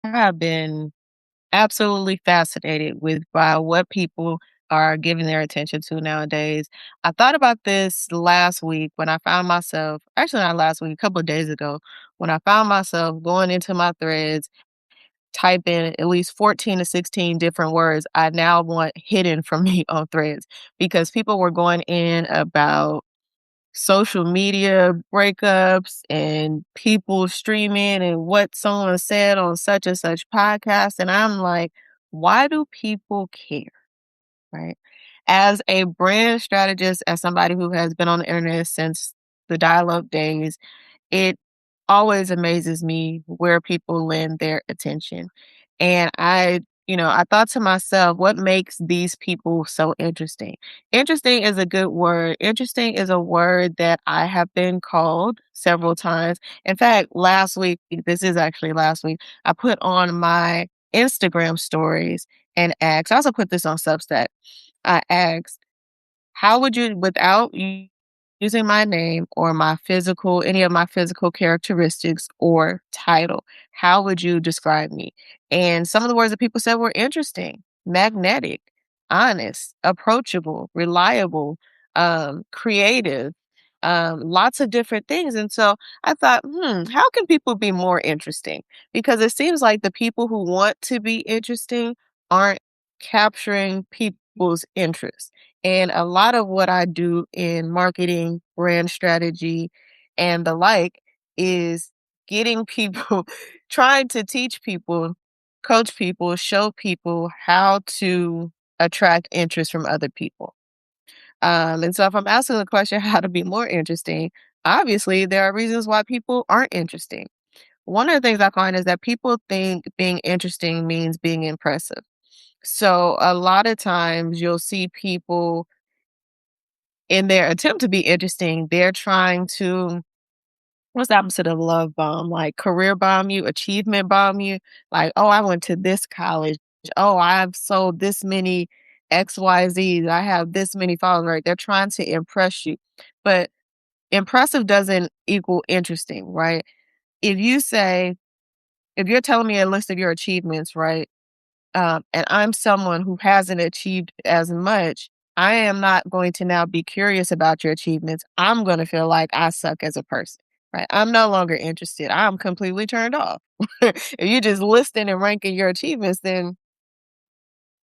have been absolutely fascinated with by what people are giving their attention to nowadays. I thought about this last week when I found myself, actually not last week, a couple of days ago, when I found myself going into my threads, type in at least 14 to 16 different words I now want hidden from me on threads because people were going in about social media breakups and people streaming and what someone said on such and such podcast. And I'm like, why do people care? Right. As a brand strategist, as somebody who has been on the internet since the dial up days, it always amazes me where people lend their attention. And I thought to myself, what makes these people so interesting? Interesting is a good word. Interesting is a word that I have been called several times. In fact, last week, this is actually last week, I put on my Instagram stories and asked, I also put this on Substack. I asked, how would you, without using my name or any of my physical characteristics or title, how would you describe me? And some of the words that people said were interesting, magnetic, honest, approachable, reliable, creative, lots of different things. And so I thought, how can people be more interesting? Because it seems like the people who want to be interesting aren't capturing people's interest. And a lot of what I do in marketing, brand strategy, and the like is getting people, trying to teach people, coach people, show people how to attract interest from other people. And so if I'm asking the question, how to be more interesting, obviously there are reasons why people aren't interesting. One of the things I find is that people think being interesting means being impressive. So a lot of times you'll see people in their attempt to be interesting, they're trying to what's the opposite of love bomb? Like career bomb you, achievement bomb you. Like, oh, I went to this college. Oh, I've sold this many XYZs. I have this many followers, right? They're trying to impress you. But impressive doesn't equal interesting, right? If you say, if you're telling me a list of your achievements, right? And I'm someone who hasn't achieved as much, I am not going to now be curious about your achievements. I'm going to feel like I suck as a person, right? I'm no longer interested. I'm completely turned off. If you're just listing and ranking your achievements, then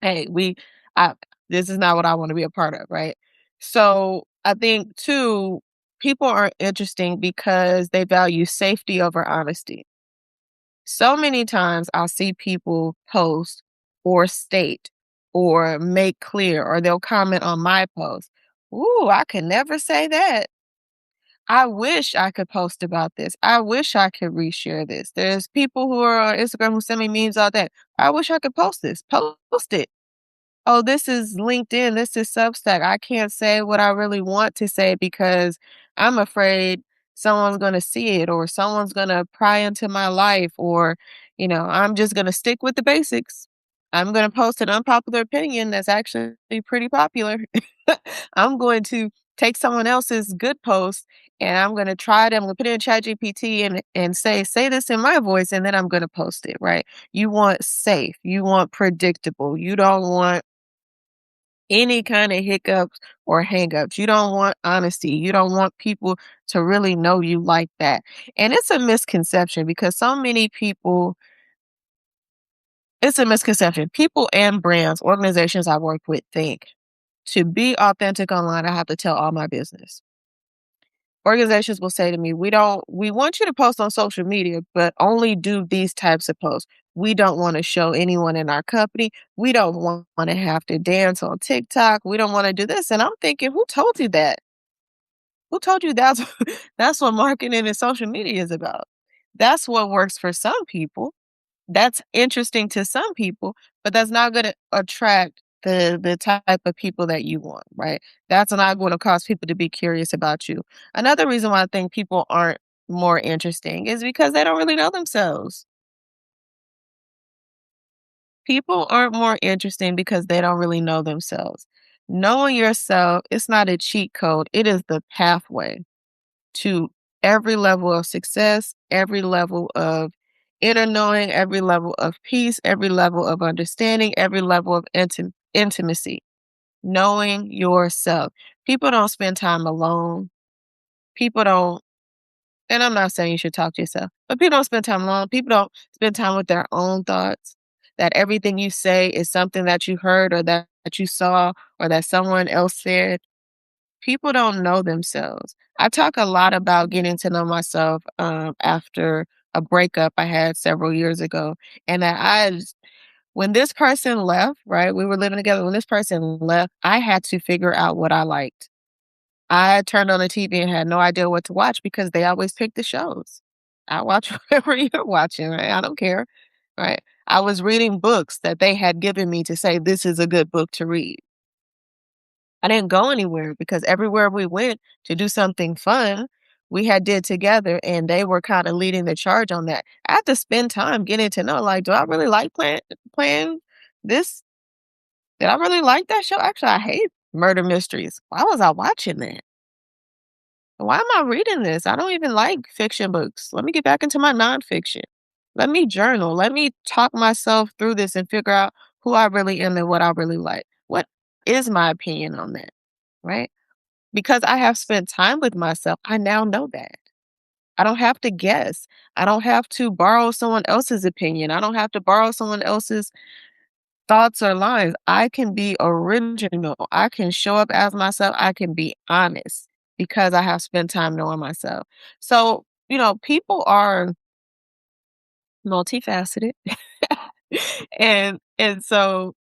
hey, I, this is not what I want to be a part of, right? So I think too, people are interesting because they value safety over honesty. So many times I'll see people post or state or make clear, or they'll comment on my post. Ooh, I could never say that. I wish I could post about this. I wish I could reshare this. There's people who are on Instagram who send me memes all day. I wish I could post this. Post it. Oh, this is LinkedIn, this is Substack. I can't say what I really want to say because I'm afraid someone's going to see it or someone's going to pry into my life or, I'm just going to stick with the basics. I'm going to post an unpopular opinion that's actually pretty popular. I'm going to take someone else's good post and I'm going to try it. I'm going to put it in ChatGPT and say this in my voice, and then I'm going to post it, right? You want safe, you want predictable, you don't want any kind of hiccups or hangups. You don't want honesty. You don't want people to really know you like that. And it's a misconception because so many people, it's a misconception. People and brands, organizations I work with think to be authentic online, I have to tell all my business. Organizations will say to me, we want you to post on social media, but only do these types of posts. We don't want to show anyone in our company. We don't want to have to dance on TikTok. We don't want to do this. And I'm thinking, who told you that? Who told you that's that's what marketing and social media is about? That's what works for some people. That's interesting to some people, but that's not going to attract the type of people that you want, right? That's not going to cause people to be curious about you. Another reason why I think people aren't more interesting is because they don't really know themselves. People aren't more interesting because they don't really know themselves. Knowing yourself, it's not a cheat code. It is the pathway to every level of success, every level of inner knowing, every level of peace, every level of understanding, every level of intimacy, knowing yourself. People don't spend time alone. People don't, and I'm not saying you should talk to yourself, but people don't spend time alone. People don't spend time with their own thoughts. That everything you say is something that you heard or that you saw or that someone else said. People don't know themselves. I talk a lot about getting to know myself after a breakup I had several years ago. And that when this person left, right, we were living together. When this person left, I had to figure out what I liked. I turned on the TV and had no idea what to watch because they always pick the shows. I watch whatever you're watching, right? I don't care, right? I was reading books that they had given me to say, this is a good book to read. I didn't go anywhere because everywhere we went to do something fun, we had did together and they were kind of leading the charge on that. I had to spend time getting to know, like, do I really like playing this? Did I really like that show? Actually, I hate murder mysteries. Why was I watching that? Why am I reading this? I don't even like fiction books. Let me get back into my nonfiction. Let me journal. Let me talk myself through this and figure out who I really am and what I really like. What is my opinion on that? Right? Because I have spent time with myself, I now know that. I don't have to guess. I don't have to borrow someone else's opinion. I don't have to borrow someone else's thoughts or lines. I can be original. I can show up as myself. I can be honest because I have spent time knowing myself. So, people are multifaceted. And so,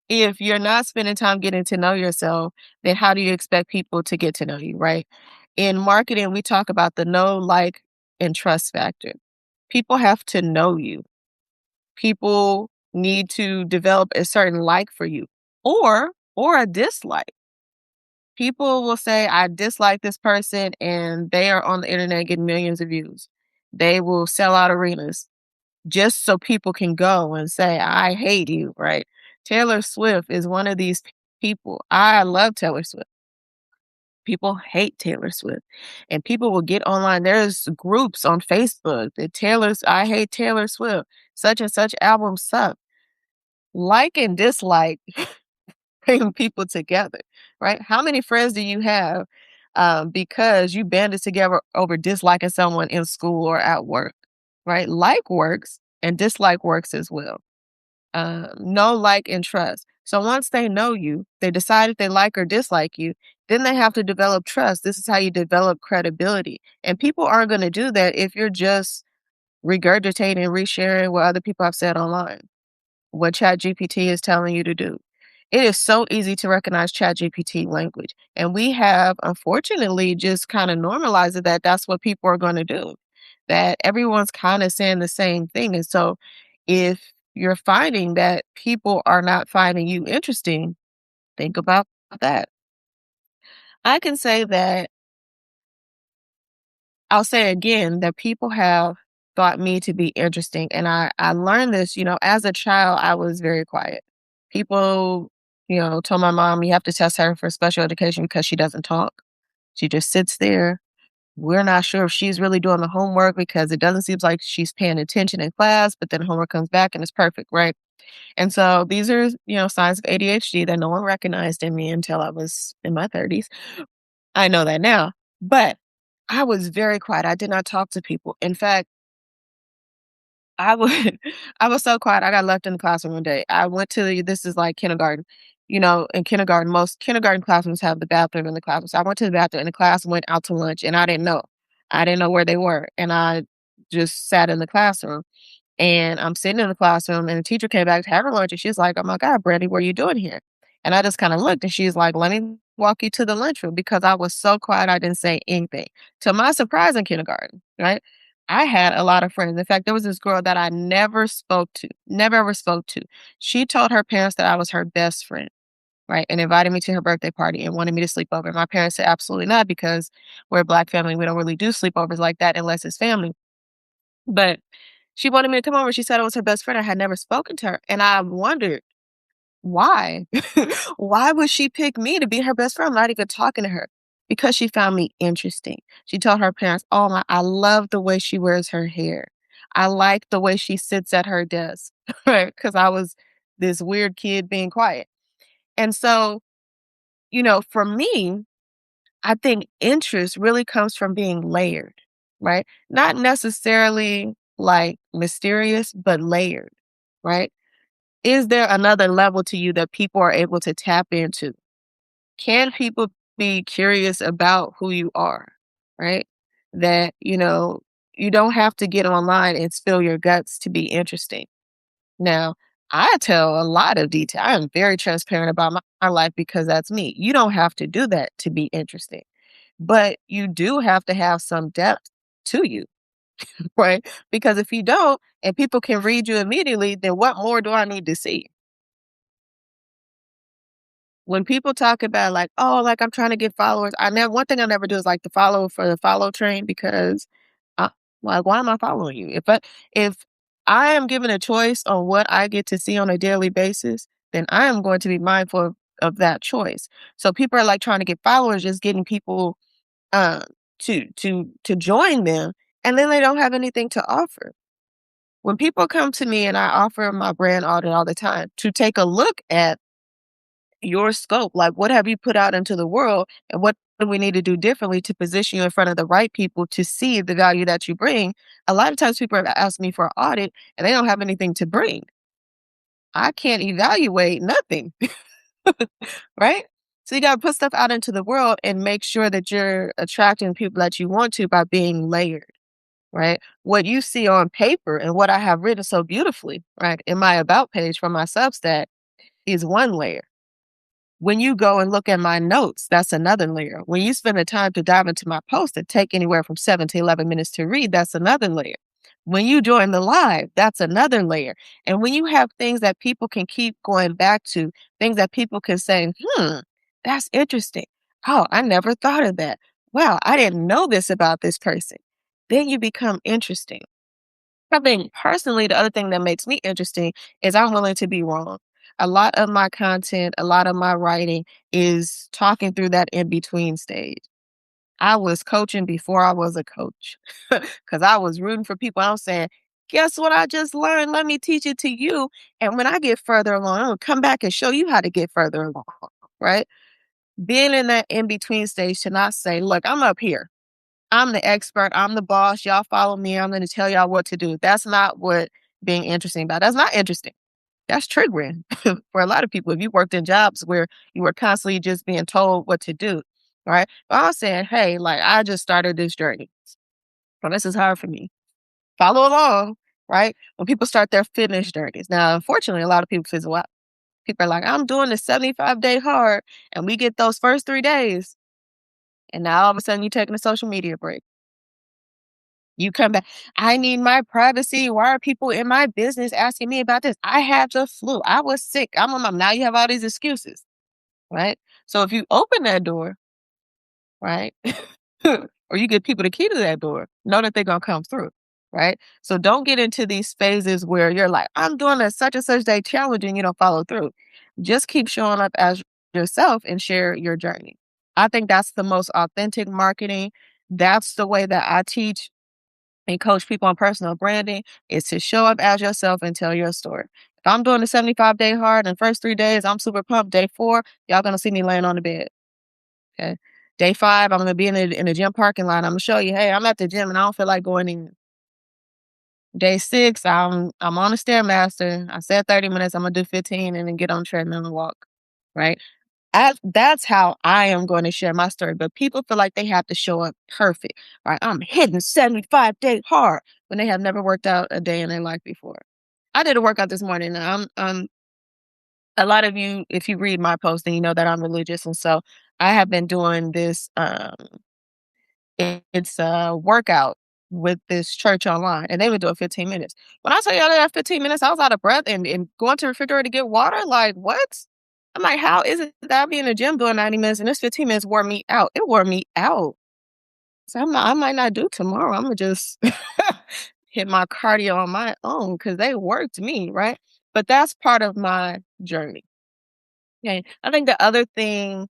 if you're not spending time getting to know yourself, then how do you expect people to get to know you, right? In marketing, we talk about the know, like, and trust factor. People have to know you. People need to develop a certain like for you or a dislike. People will say, I dislike this person, and they are on the internet getting millions of views. They will sell out arenas just so people can go and say, I hate you, right? Taylor Swift is one of these people. I love Taylor Swift. People hate Taylor Swift. And people will get online. There's groups on Facebook that I hate Taylor Swift. Such and such albums suck. Like and dislike bring people together, right? How many friends do you have because you banded together over disliking someone in school or at work, right? Like works and dislike works as well. Know, like, and trust. So once they know you, they decide if they like or dislike you, then they have to develop trust. This is how you develop credibility. And people aren't going to do that if you're just regurgitating and resharing what other people have said online, what ChatGPT is telling you to do. It is so easy to recognize ChatGPT language. And we have, unfortunately, just kind of normalized it that that's what people are going to do, that everyone's kind of saying the same thing. And so if you're finding that people are not finding you interesting, think about that. I can say that I'll say again that people have thought me to be interesting. And I learned this, as a child, I was very quiet. People, told my mom, you have to test her for special education because she doesn't talk. She just sits there. We're not sure if she's really doing the homework because it doesn't seem like she's paying attention in class, but then homework comes back and it's perfect, right? And so these are, signs of ADHD that no one recognized in me until I was in my 30s. I know that now. But I was very quiet. I did not talk to people. In fact, I would I was so quiet. I got left in the classroom one day. I went to this is like kindergarten. In kindergarten, most kindergarten classrooms have the bathroom in the classroom. So I went to the bathroom and the class went out to lunch and I didn't know. I didn't know where they were. And I just sat in the classroom. And I'm sitting in the classroom and the teacher came back to have her lunch and she's like, oh my God, Brandy, what are you doing here? And I just kind of looked and she's like, let me walk you to the lunchroom because I was so quiet I didn't say anything. To my surprise in kindergarten, right? I had a lot of friends. In fact, there was this girl that I never spoke to, never ever spoke to. She told her parents that I was her best friend, right? And invited me to her birthday party and wanted me to sleep over. My parents said absolutely not because we're a Black family. We don't really do sleepovers like that unless it's family. But she wanted me to come over. She said I was her best friend. I had never spoken to her. And I wondered why? Why would she pick me to be her best friend? I'm not even talking to her because she found me interesting. She told her parents, oh my, I love the way she wears her hair. I like the way she sits at her desk, right? Because I was this weird kid being quiet. And so, for me, I think interest really comes from being layered, right? Not necessarily like mysterious, but layered, right? Is there another level to you that people are able to tap into? Can people be curious about who you are, right? That, you don't have to get online and spill your guts to be interesting. Now, I tell a lot of detail. I am very transparent about my life because that's me. You don't have to do that to be interesting, but you do have to have some depth to you, right? Because if you don't, and people can read you immediately, then what more do I need to see? When people talk about like, oh, like I'm trying to get followers, one thing I never do is like the follow for the follow train because I, like, why am I following you? If I am given a choice on what I get to see on a daily basis, then I am going to be mindful of that choice. So people are like trying to get followers, just getting people uh, to join them, and then they don't have anything to offer. When people come to me and I offer my brand audit all the time to take a look at your scope, like what have you put out into the world and what do we need to do differently to position you in front of the right people to see the value that you bring. A lot of times people have asked me for an audit and they don't have anything to bring. I can't evaluate nothing. Right? So you got to put stuff out into the world and make sure that you're attracting people that you want to by being layered, right? What you see on paper and what I have written so beautifully, right, in my about page for my Substack is one layer. When you go and look at my notes, that's another layer. When you spend the time to dive into my post and take anywhere from 7 to 11 minutes to read, that's another layer. When you join the live, that's another layer. And when you have things that people can keep going back to, things that people can say, that's interesting. Oh, I never thought of that. Wow, I didn't know this about this person. Then you become interesting. I think personally, the other thing that makes me interesting is I'm willing to be wrong. A lot of my content, a lot of my writing is talking through that in between stage. I was coaching before I was a coach because I was rooting for people. I was saying, guess what I just learned? Let me teach it to you. And when I get further along, I'm going to come back and show you how to get further along. Right. Being in that in between stage to not say, look, I'm up here. I'm the expert. I'm the boss. Y'all follow me. I'm going to tell y'all what to do. That's not what being interesting about. That's not interesting. That's triggering for a lot of people. If you worked in jobs where you were constantly just being told what to do, right? But I'm saying, hey, like I just started this journey. So this is hard for me. Follow along, right? When people start their fitness journeys. Now, unfortunately, a lot of people fizzle out. People are like, I'm doing the 75-day hard. And we get those first 3 days. And now all of a sudden you're taking a social media break. You come back, I need my privacy. Why are people in my business asking me about this? I had the flu. I was sick. I'm a mom. Now you have all these excuses, right? So if you open that door, right? Or you give people the key to that door, know that they're going to come through, right? So don't get into these phases where you're like, I'm doing a such and such day challenge and you don't follow through. Just keep showing up as yourself and share your journey. I think that's the most authentic marketing. That's the way that I teach and coach people on personal branding is to show up as yourself and tell your story. If I'm doing the 75-day hard and first 3 days, I'm super pumped. Day 4, y'all gonna see me laying on the bed. Okay. Day 5, I'm gonna be in the gym parking lot. I'm gonna show you, hey, I'm at the gym and I don't feel like going in. Day 6, I'm on a stairmaster. I said 30 minutes. I'm gonna do 15 and then get on the treadmill and walk. Right. That's how I am going to share my story. But people feel like they have to show up perfect, right? I'm hitting 75-day hard when they have never worked out a day in their life before. I did a workout this morning. And a lot of you, if you read my post, then you know that I'm religious, and so I have been doing this. It's a workout with this church online, and they would do it 15 minutes. When I tell y'all that 15 minutes, I was out of breath and going to the refrigerator to get water. Like, what? I'm like, how is it that I be in the gym doing 90 minutes and this 15 minutes wore me out? It wore me out. So I might not do tomorrow. I'm gonna just hit my cardio on my own because they worked me, right? But that's part of my journey. Okay. I think the other thing,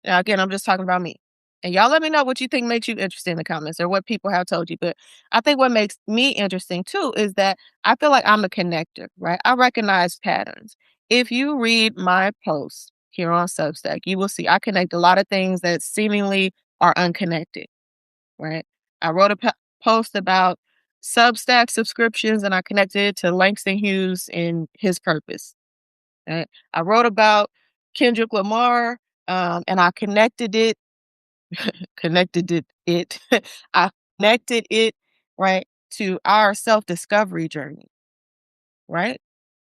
again, I'm just talking about me. And y'all let me know what you think makes you interesting in the comments or what people have told you. But I think what makes me interesting too is that I feel like I'm a connector, right? I recognize patterns. If you read my posts here on Substack, you will see I connect a lot of things that seemingly are unconnected, right? I wrote a post about Substack subscriptions and I connected it to Langston Hughes and his purpose. Right? I wrote about Kendrick Lamar and I connected it I connected it, right, to our self-discovery journey, right?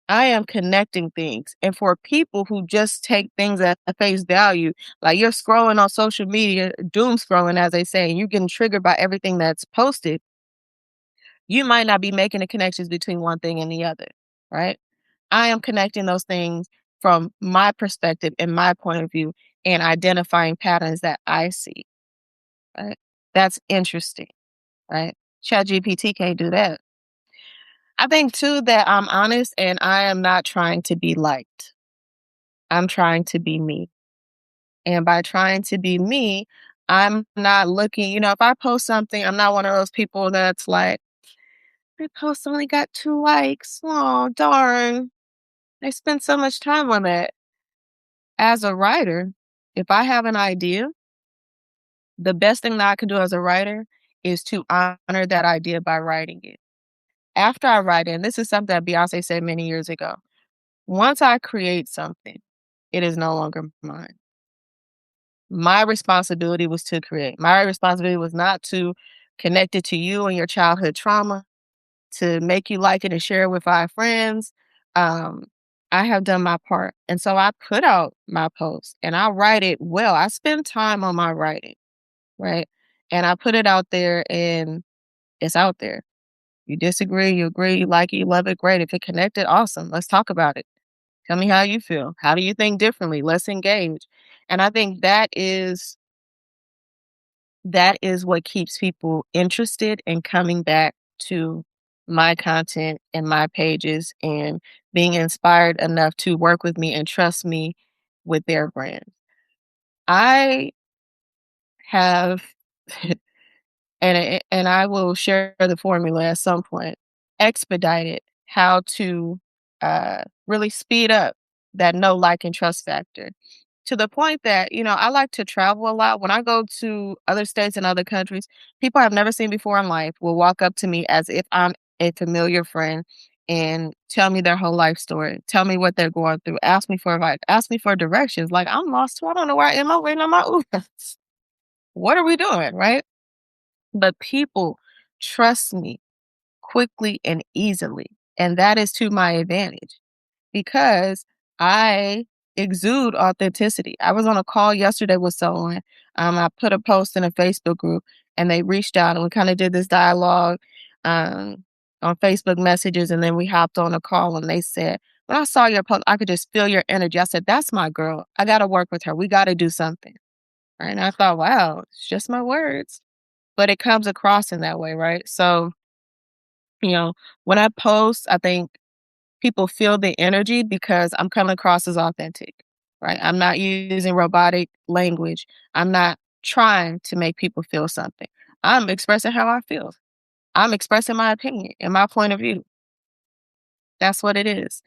I am connecting things. And for people who just take things at face value, like you're scrolling on social media, doom scrolling, as they say, and you're getting triggered by everything that's posted, you might not be making the connections between one thing and the other, right? I am connecting those things from my perspective and my point of view and identifying patterns that I see, right? That's interesting, right? ChatGPT can't do that. I think too that I'm honest and I am not trying to be liked. I'm trying to be me. And by trying to be me, I'm not looking, if I post something, I'm not one of those people that's like, my post only got 2 likes. Oh, darn. I spent so much time on that. As a writer, if I have an idea, the best thing that I can do as a writer is to honor that idea by writing it. After I write it, and this is something that Beyonce said many years ago, once I create something, it is no longer mine. My responsibility was to create. My responsibility was not to connect it to you and your childhood trauma, to make you like it and share it with 5 friends. Um, I have done my part. And so I put out my post and I write it well. I spend time on my writing, right? And I put it out there and it's out there. You disagree, you agree, you like it, you love it, great. If it connected, awesome. Let's talk about it. Tell me how you feel. How do you think differently? Let's engage. And I think that is what keeps people interested in coming back to my content and my pages and being inspired enough to work with me and trust me with their brand. I have and I will share the formula at some point, expedited how to really speed up that know, like, and trust factor to the point that, I like to travel a lot. When I go to other states and other countries, people I've never seen before in life will walk up to me as if I'm a familiar friend and tell me their whole life story, tell me what they're going through, ask me for advice, ask me for directions. Like, I'm lost too. I don't know where I am. I'm waiting on my Uber. What are we doing, right? But people trust me quickly and easily. And that is to my advantage because I exude authenticity. I was on a call yesterday with someone. I put a post in a Facebook group and they reached out and we kind of did this dialogue um, on Facebook messages. And then we hopped on a call and they said, when I saw your post, I could just feel your energy. I said, that's my girl. I got to work with her. We got to do something. Right. And I thought, wow, it's just my words, but it comes across in that way, right? So, you know, when I post, I think people feel the energy because I'm coming across as authentic, right? I'm not using robotic language. I'm not trying to make people feel something. I'm expressing how I feel. I'm expressing my opinion and my point of view. That's what it is.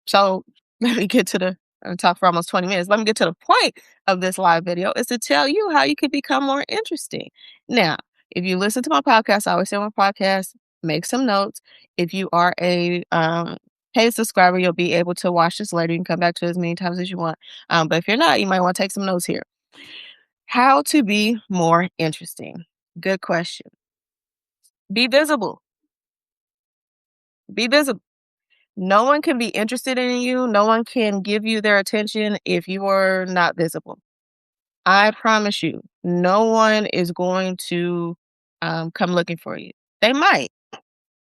So let me get to the I talked for almost 20 minutes. Let me get to the point of this live video is to tell you how you could become more interesting. Now, if you listen to my podcast, I always say on my podcast, make some notes. If you are a paid subscriber, you'll be able to watch this later. You can come back to it as many times as you want. But if you're not, you might want to take some notes here. How to be more interesting? Good question. Be visible. Be visible. No one can be interested in you. No one can give you their attention if you are not visible. I promise you, no one is going to come looking for you. They might,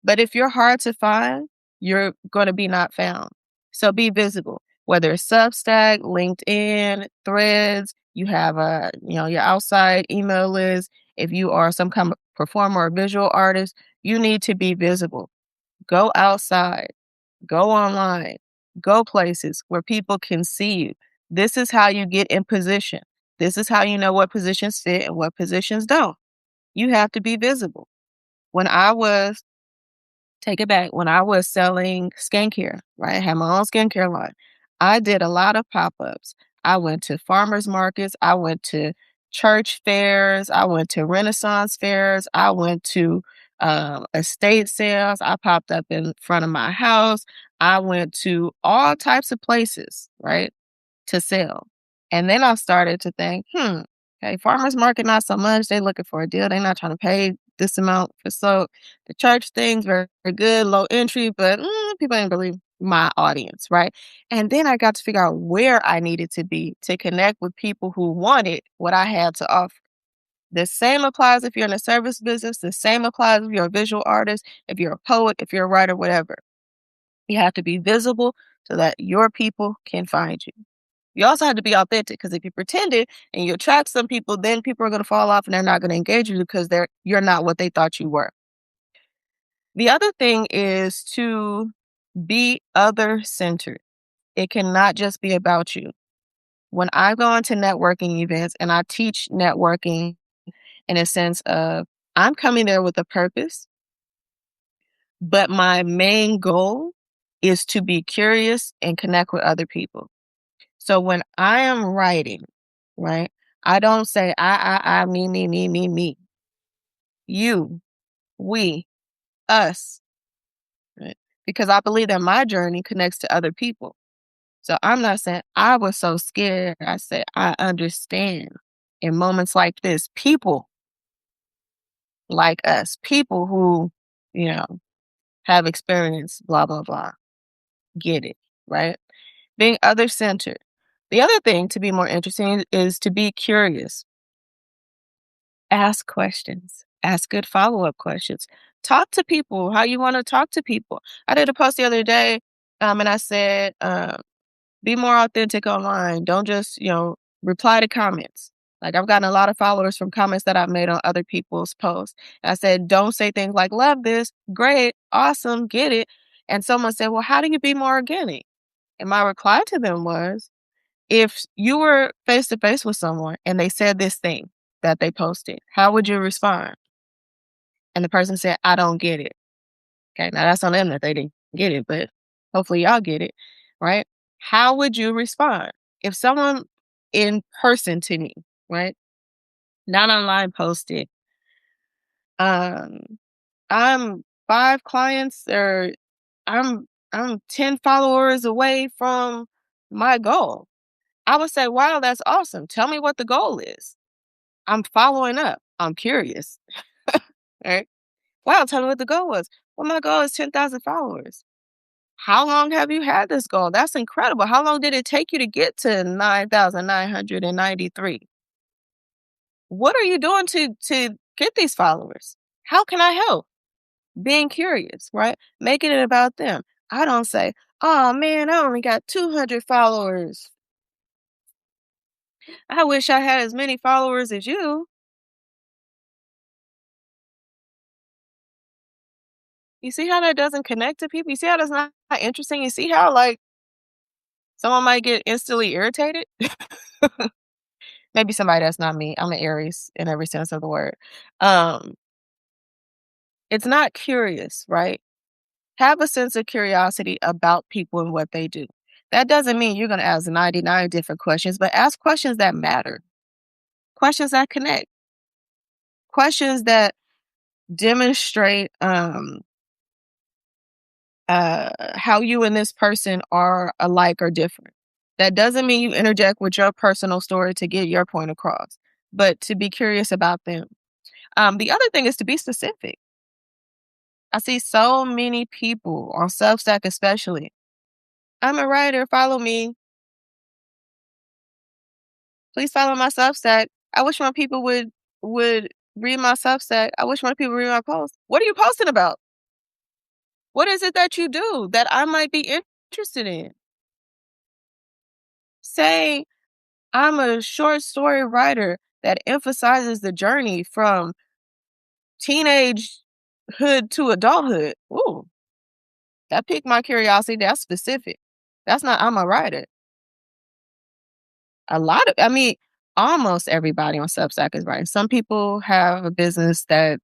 but if you're hard to find, you're going to be not found. So be visible, whether it's Substack, LinkedIn, Threads, you have your outside email list. If you are some kind of performer or visual artist, you need to be visible. Go outside. Go online, go places where people can see you. This is how you get in position. This is how you know what positions fit and what positions don't. You have to be visible. When I was Take it back. When I was selling skincare, right? I had my own skincare line. I did a lot of pop-ups. I went to farmers markets. I went to church fairs. I went to Renaissance fairs. I went to estate sales. I popped up in front of my house. I went to all types of places, right? To sell. And then I started to think, okay, farmers market, not so much. They looking for a deal. They're not trying to pay this amount for soap. The church things very good, low entry, but people ain't really my audience, right? And then I got to figure out where I needed to be to connect with people who wanted what I had to offer. The same applies if you're in a service business. The same applies if you're a visual artist, if you're a poet, if you're a writer, whatever. You have to be visible so that your people can find you. You also have to be authentic because if you pretend it and you attract some people, then people are going to fall off and they're not going to engage you because you're not what they thought you were. The other thing is to be other centered. It cannot just be about you. When I go into networking events and I teach networking in a sense of I'm coming there with a purpose, but my main goal is to be curious and connect with other people. So when I am writing, right, I don't say I, me. You, we, us, right? Because I believe that my journey connects to other people. So I'm not saying I was so scared. I said I understand in moments like this, people like us, people who, you know, have experience, blah, blah, blah, get it, right? Being other centered. The other thing to be more interesting is to be curious. Ask questions. Ask good follow-up questions. Talk to people how you wanna talk to people. I did a post the other day, and I said, "Be more authentic online. Don't just, reply to comments." Like, I've gotten a lot of followers from comments that I've made on other people's posts. I said, "Don't say things like, 'Love this, great, awesome, get it.'" And someone said, "Well, how do you be more organic?" And my reply to them was, if you were face to face with someone and they said this thing that they posted, how would you respond? And the person said, I don't get it. Okay, now that's on them that they didn't get it, but hopefully y'all get it, right? How would you respond? If someone in person to me, right? Not online posted, um, I'm 5 clients or I'm 10 followers away from my goal. I would say, wow, that's awesome. Tell me what the goal is. I'm following up. I'm curious. Right? Wow, tell me what the goal was. Well, my goal is 10,000 followers. How long have you had this goal? That's incredible. How long did it take you to get to 9,993? What are you doing to get these followers? How can I help? Being curious, right? Making it about them. I don't say, oh man, I only got 200 followers. I wish I had as many followers as you. You see how that doesn't connect to people? You see how that's not interesting? You see how, like, someone might get instantly irritated? Maybe somebody that's not me. I'm an Aries in every sense of the word. Um, it's not curious, right? Have a sense of curiosity about people and what they do. That doesn't mean you're going to ask 99 different questions, but ask questions that matter, questions that connect, questions that demonstrate how you and this person are alike or different. That doesn't mean you interject with your personal story to get your point across, but to be curious about them. The other thing is to be specific. I see so many people on Substack, especially. I'm a writer. Follow me. Please follow my Substack. I wish more people would read my Substack. I wish more people read my posts. What are you posting about? What is it that you do that I might be interested in? Say I'm a short story writer that emphasizes the journey from teenagehood to adulthood. Ooh, that piqued my curiosity. That's specific. That's not I'm a writer. I mean, almost everybody on Substack is writing. Some people have a business that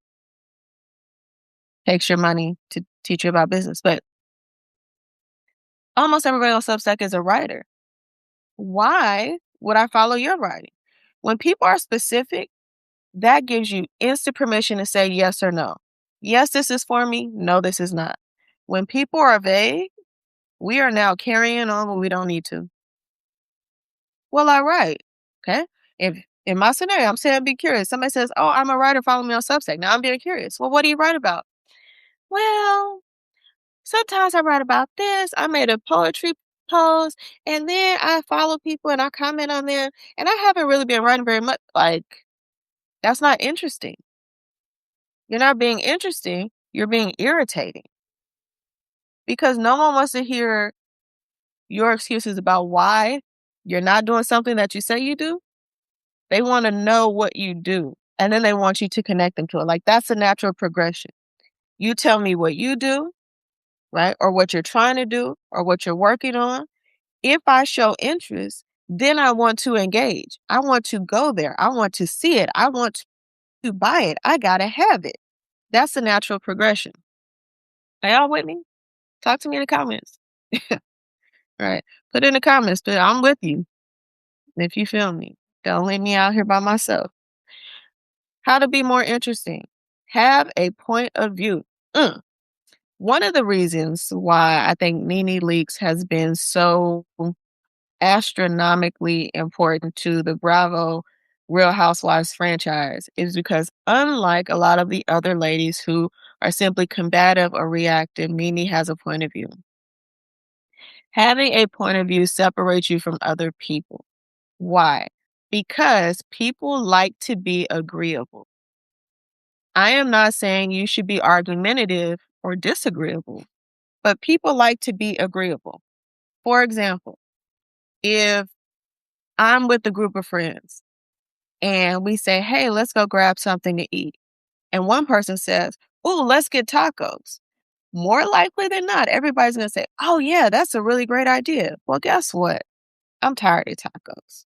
takes your money to teach you about business, but almost everybody on Substack is a writer. Why would I follow your writing? When people are specific, that gives you instant permission to say yes or no. Yes, this is for me. No, this is not. When people are vague, we are now carrying on when we don't need to. Well, I write. Okay. If in my scenario, I'm saying be curious. Somebody says, "Oh, I'm a writer, follow me on Substack." Now I'm being curious. Well, what do you write about? Well, sometimes I write about this. I made a poetry post and then I follow people and I comment on them. And I haven't really been writing very much. Like, that's not interesting. You're not being interesting. You're being irritating because no one wants to hear your excuses about why you're not doing something that you say you do. They want to know what you do. And then they want you to connect them to it. Like, that's a natural progression. You tell me what you do, right? Or what you're trying to do or what you're working on. If I show interest, then I want to engage. I want to go there. I want to see it. I want to buy it. I got to have it. That's the natural progression. Are y'all with me? Talk to me in the comments. Right. Put in the comments, but I'm with you if you feel me. Don't leave me out here by myself. How to be more interesting. Have a point of view. Mm. One of the reasons why I think Nene Leakes has been so astronomically important to the Bravo Real Housewives franchise is because unlike a lot of the other ladies who are simply combative or reactive, Nene has a point of view. Having a point of view separates you from other people. Why? Because people like to be agreeable. I am not saying you should be argumentative or disagreeable, but people like to be agreeable. For example, if I'm with a group of friends and we say, hey, let's go grab something to eat. And one person says, oh, let's get tacos. More likely than not, everybody's going to say, oh, yeah, that's a really great idea. Well, guess what? I'm tired of tacos.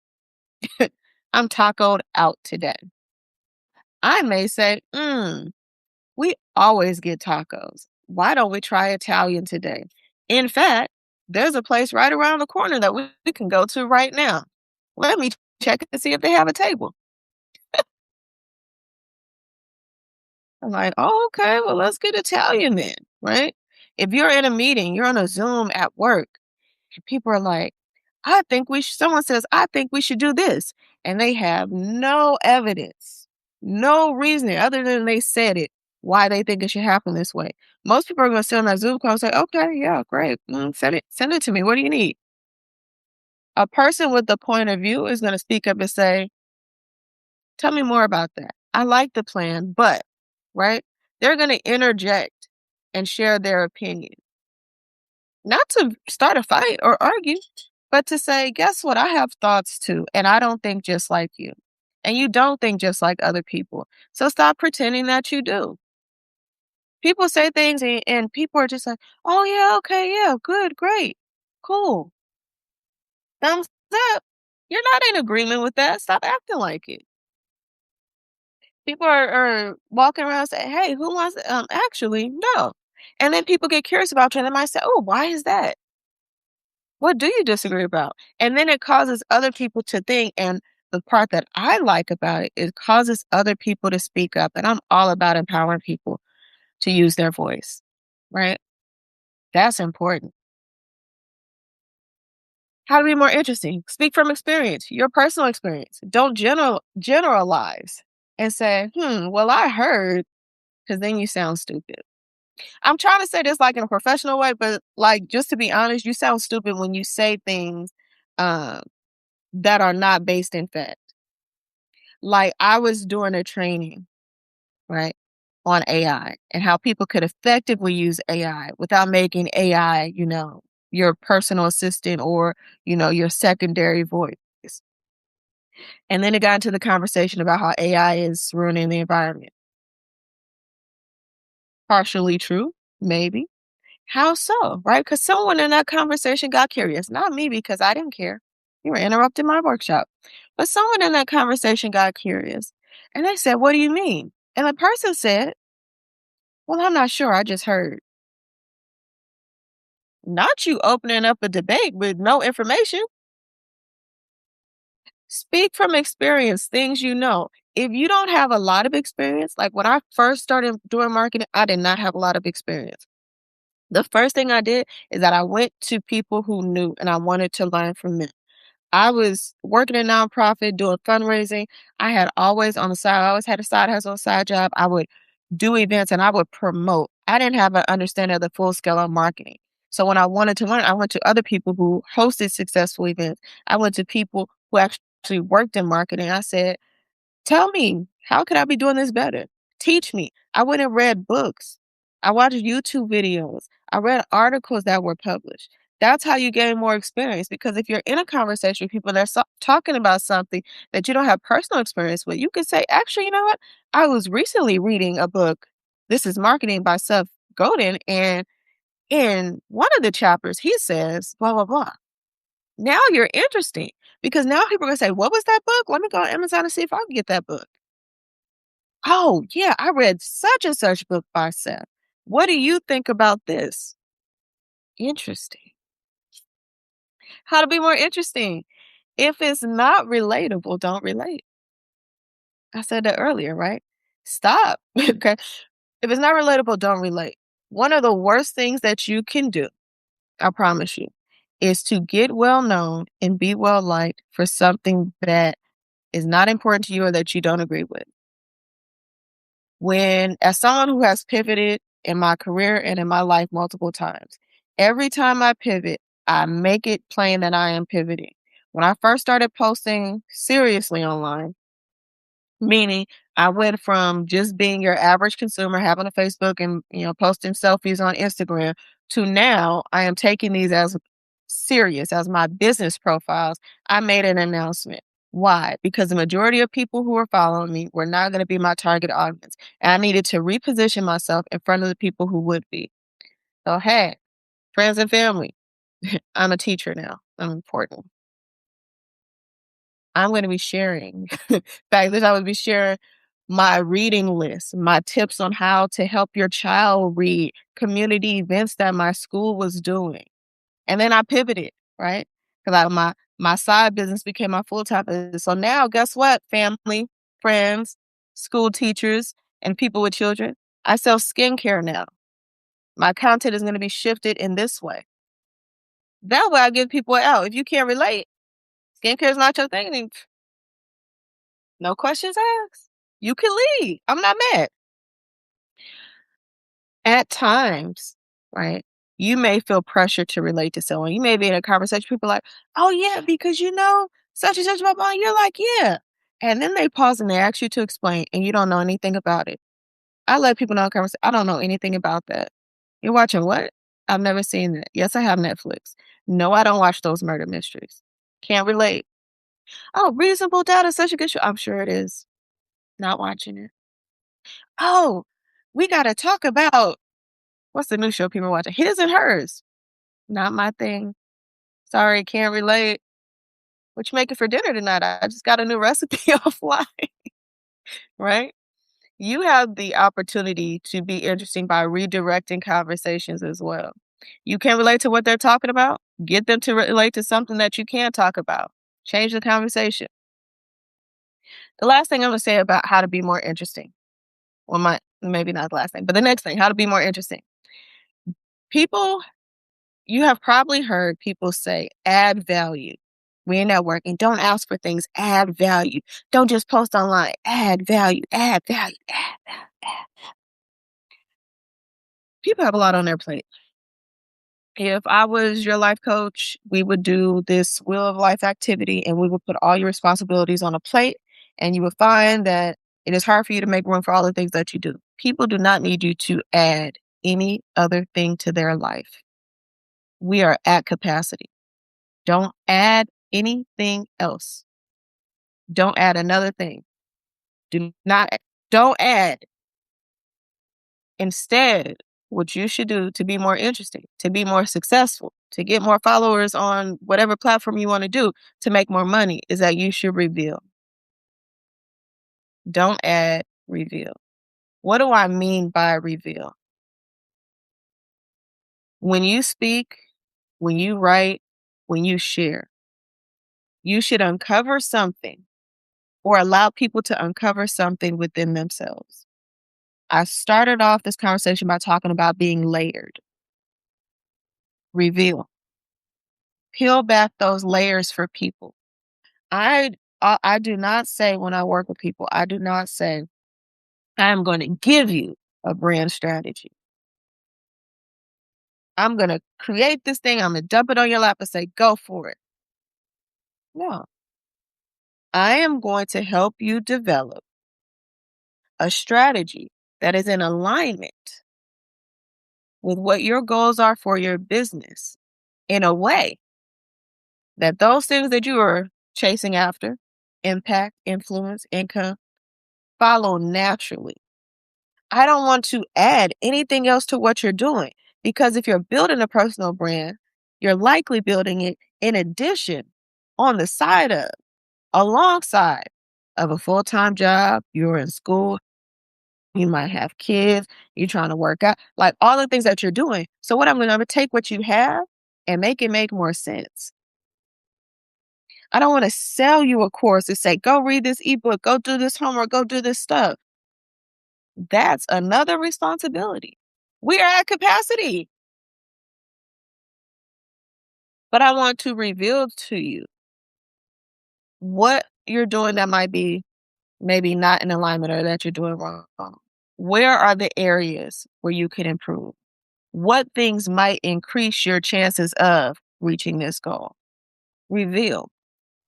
I'm tacoed out today. I may say, we always get tacos. Why don't we try Italian today? In fact, there's a place right around the corner that we can go to right now. Let me check and see if they have a table. I'm like, oh, okay, well, let's get Italian then, right? If you're in a meeting, you're on a Zoom at work, and people are like, someone says, I think we should do this. And they have no evidence, no reasoning other than they said it, why they think it should happen this way. Most people are going to sit on that Zoom call and say, okay, yeah, great. Send it to me. What do you need? A person with a point of view is going to speak up and say, tell me more about that. I like the plan, but, right? They're going to interject and share their opinion. Not to start a fight or argue, but to say, guess what? I have thoughts too, and I don't think just like you. And you don't think just like other people. So stop pretending that you do. People say things and people are just like, oh, yeah, okay, yeah, good, great, cool. Thumbs up. You're not in agreement with that. Stop acting like it. People are walking around saying, hey, who wants actually, no. And then people get curious about you and they might say, oh, why is that? What do you disagree about? And then it causes other people to think. And the part that I like about it, it causes other people to speak up. And I'm all about empowering people to use their voice, right? That's important. How to be more interesting? Speak from experience, your personal experience. Don't generalize and say, well, I heard, because then you sound stupid. I'm trying to say this like in a professional way, but like, just to be honest, you sound stupid when you say things that are not based in fact. Like, I was doing a training, right, on AI and how people could effectively use AI without making AI, your personal assistant or, your secondary voice. And then it got into the conversation about how AI is ruining the environment. Partially true, maybe. How so, right? Because someone in that conversation got curious, not me because I didn't care. You were interrupting my workshop." But someone in that conversation got curious and they said, "What do you mean?" And the person said, "Well, I'm not sure. I just heard." Not you opening up a debate with no information. Speak from experience, things you know. If you don't have a lot of experience, like when I first started doing marketing, I did not have a lot of experience. The first thing I did is that I went to people who knew and I wanted to learn from them. I was working in a nonprofit, doing fundraising. I had always on the side, I always had a side hustle, a side job. I would do events and I would promote. I didn't have an understanding of the full scale of marketing. So when I wanted to learn, I went to other people who hosted successful events. I went to people who actually worked in marketing. I said, "Tell me, how could I be doing this better? Teach me." I went and read books. I watched YouTube videos. I read articles that were published. That's how you gain more experience because if you're in a conversation with people that are talking about something that you don't have personal experience with, you can say, "Actually, you know what? I was recently reading a book. This is Marketing by Seth Godin. And in one of the chapters, he says, blah, blah, blah." Now you're interesting because now people are going to say, "What was that book? Let me go on Amazon and see if I can get that book." "Oh, yeah, I read such and such book by Seth. What do you think about this?" Interesting. How to be more interesting? If it's not relatable, don't relate. I said that earlier, right? Stop. Okay. If it's not relatable, don't relate. One of the worst things that you can do, I promise you, is to get well known and be well liked for something that is not important to you or that you don't agree with. When, as someone who has pivoted in my career and in my life multiple times, every time I pivot, I make it plain that I am pivoting. When I first started posting seriously online, meaning I went from just being your average consumer, having a Facebook and, posting selfies on Instagram, to now I am taking these as serious as my business profiles. I made an announcement. Why? Because the majority of people who were following me were not going to be my target audience. And I needed to reposition myself in front of the people who would be. So, hey, friends and family, I'm a teacher now. I'm important. I'm gonna be sharing. In fact, this I would be sharing my reading list, my tips on how to help your child read, community events that my school was doing. And then I pivoted, right? Because my side business became my full-time business. So now guess what, family, friends, school teachers, and people with children? I sell skincare now. My content is gonna be shifted in this way. That way I give people out. If you can't relate, skincare is not your thing, then no questions asked. You can leave. I'm not mad. At times, right, you may feel pressure to relate to someone. You may be in a conversation, people are like, "Oh, yeah, because such and such about mine." You're like, "Yeah." And then they pause and they ask you to explain, and you don't know anything about it. I let people know in conversation, "I don't know anything about that." "You're watching what?" "I've never seen that." "Yes, I have Netflix." "No, I don't watch those murder mysteries." "Can't relate." "Oh, Reasonable Doubt is such a good show." "I'm sure it is." Not watching it. "Oh, we gotta talk about" what's the new show people are watching? His and Hers. Not my thing. Sorry, can't relate. What you making for dinner tonight? I just got a new recipe offline, right? You have the opportunity to be interesting by redirecting conversations as well. You can't relate to what they're talking about? Get them to relate to something that you can talk about. Change the conversation. The last thing I'm gonna say about how to be more interesting. Well, maybe not the last thing, but the next thing, how to be more interesting. People You have probably heard people say, "Add value." When networking, don't ask for things, add value. Don't just post online, add value, add value, add value, add. People have a lot on their plate. If I was your life coach, we would do this wheel of life activity and we would put all your responsibilities on a plate and you would find that it is hard for you to make room for all the things that you do. People do not need you to add any other thing to their life. We are at capacity. Don't add anything else. Don't add another thing. Do not, don't add. Instead, what you should do to be more interesting, to be more successful, to get more followers on whatever platform you want to do, to make more money, is that you should reveal. Don't add, reveal. What do I mean by reveal? When you speak, when you write, when you share, you should uncover something or allow people to uncover something within themselves. I started off this conversation by talking about being layered. Reveal. Peel back those layers for people. I do not say when I work with people, I do not say, I'm going to give you a brand strategy. I'm going to create this thing. I'm going to dump it on your lap and say, go for it. No, I am going to help you develop a strategy that is in alignment with what your goals are for your business in a way that those things that you are chasing after, impact, influence, income, follow naturally. I don't want to add anything else to what you're doing because if you're building a personal brand, you're likely building it in addition, on the side of, alongside of a full-time job, you're in school, you might have kids, you're trying to work out, like all the things that you're doing. So what I'm going to take what you have and make it make more sense. I don't want to sell you a course and say, go read this ebook, go do this homework, go do this stuff. That's another responsibility. We are at capacity. But I want to reveal to you what you're doing that might be maybe not in alignment or that you're doing wrong. Where are the areas where you can improve? What things might increase your chances of reaching this goal? Reveal.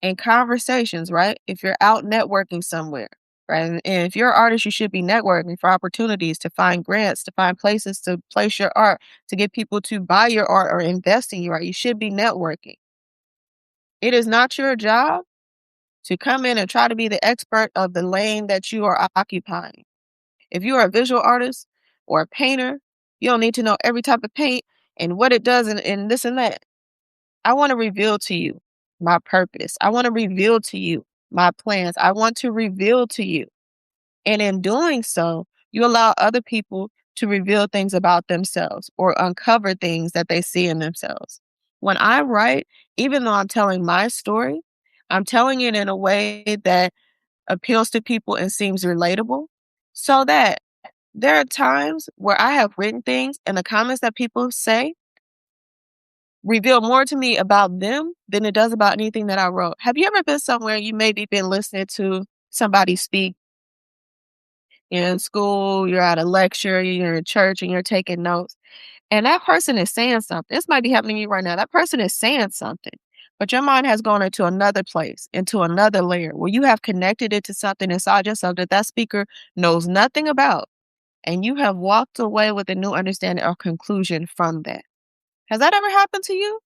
In conversations, right? If you're out networking somewhere, right? And if you're an artist, you should be networking for opportunities to find grants, to find places to place your art, to get people to buy your art or invest in your art. You should be networking. It is not your job to come in and try to be the expert of the lane that you are occupying. If you are a visual artist or a painter, you don't need to know every type of paint and what it does and this and that. I want to reveal to you my purpose. I want to reveal to you my plans. I want to reveal to you. And in doing so, you allow other people to reveal things about themselves or uncover things that they see in themselves. When I write, even though I'm telling my story, I'm telling it in a way that appeals to people and seems relatable so that there are times where I have written things and the comments that people say reveal more to me about them than it does about anything that I wrote. Have you ever been somewhere you maybe been listening to somebody speak in school, you're at a lecture, you're in church and you're taking notes, and that person is saying something. This might be happening to you right now. That person is saying something, but your mind has gone into another place, into another layer where you have connected it to something inside yourself that that speaker knows nothing about, and you have walked away with a new understanding or conclusion from that. Has that ever happened to you?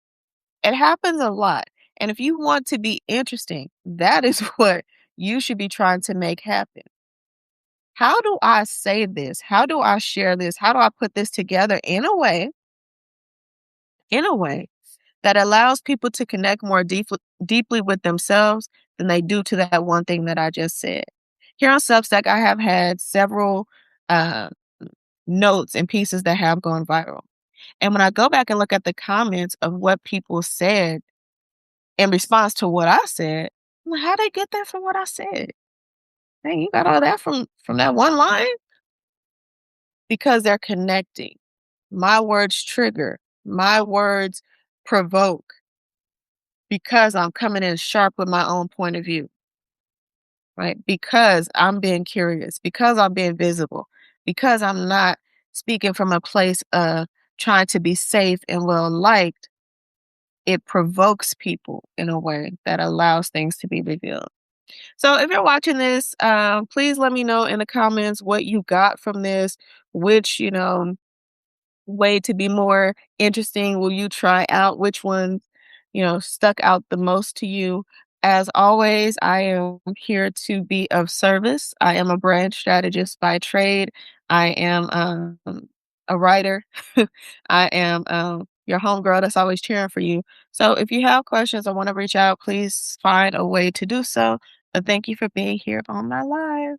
It happens a lot. And if you want to be interesting, that is what you should be trying to make happen. How do I say this? How do I share this? How do I put this together in a way that allows people to connect more deeply with themselves than they do to that one thing that I just said? Here on Substack, I have had several uh, notes and pieces that have gone viral. And when I go back and look at the comments of what people said in response to what I said, I'm like, how'd they get that from what I said? Hey, you got all that from that one line? Because they're connecting. My words trigger. My words provoke because I'm coming in sharp with my own point of view, right? Because I'm being curious, because I'm being visible, because I'm not speaking from a place of trying to be safe and well liked. It provokes people in a way that allows things to be revealed. So if you're watching this, please let me know in the comments what you got from this, which, way to be more interesting will you try out, which one, stuck out the most to you. As always, I am here to be of service. I am a brand strategist by trade. I am a a writer. I am your homegirl that's always cheering for you. So if you have questions or want to reach out, please find a way to do so. But thank you for being here on my live.